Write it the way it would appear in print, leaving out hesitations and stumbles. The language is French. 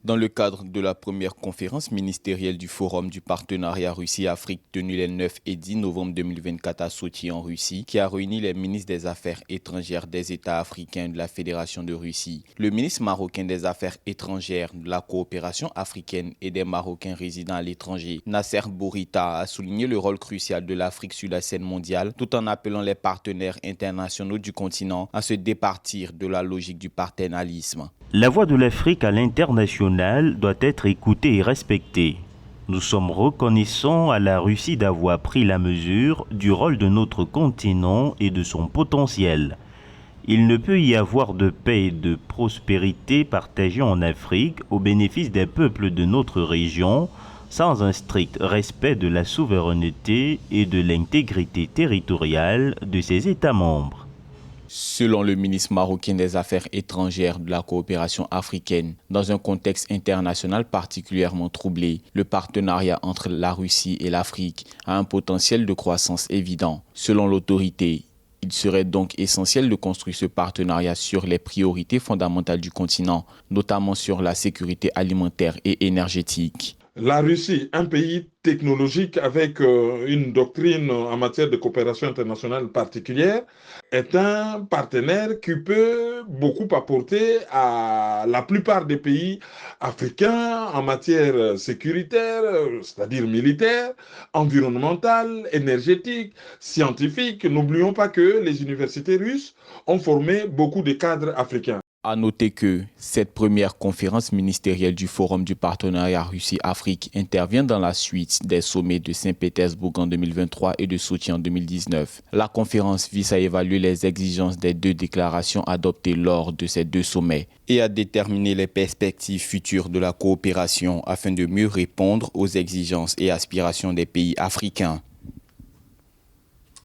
Dans le cadre de la première conférence ministérielle du Forum du partenariat Russie-Afrique tenue les 9 et 10 novembre 2024 à Sotchi en Russie, qui a réuni les ministres des Affaires étrangères des États africains de la Fédération de Russie, le ministre marocain des Affaires étrangères, de la coopération africaine et des Marocains résidant à l'étranger, Nasser Bourita, a souligné le rôle crucial de l'Afrique sur la scène mondiale, tout en appelant les partenaires internationaux du continent à se départir de la logique du paternalisme. La voix de l'Afrique à l'international doit être écoutée et respectée. Nous sommes reconnaissants à la Russie d'avoir pris la mesure du rôle de notre continent et de son potentiel. Il ne peut y avoir de paix et de prospérité partagées en Afrique au bénéfice des peuples de notre région sans un strict respect de la souveraineté et de l'intégrité territoriale de ses États membres. Selon le ministre marocain des Affaires étrangères de la coopération africaine, dans un contexte international particulièrement troublé, le partenariat entre la Russie et l'Afrique a un potentiel de croissance évident. Selon l'autorité, il serait donc essentiel de construire ce partenariat sur les priorités fondamentales du continent, notamment sur la sécurité alimentaire et énergétique. La Russie, un pays technologique avec une doctrine en matière de coopération internationale particulière, est un partenaire qui peut beaucoup apporter à la plupart des pays africains en matière sécuritaire, c'est-à-dire militaire, environnementale, énergétique, scientifique. N'oublions pas que les universités russes ont formé beaucoup de cadres africains. À noter que cette première conférence ministérielle du Forum du partenariat Russie-Afrique intervient dans la suite des sommets de Saint-Pétersbourg en 2023 et de Sotchi en 2019. La conférence vise à évaluer les exigences des deux déclarations adoptées lors de ces deux sommets et à déterminer les perspectives futures de la coopération afin de mieux répondre aux exigences et aspirations des pays africains.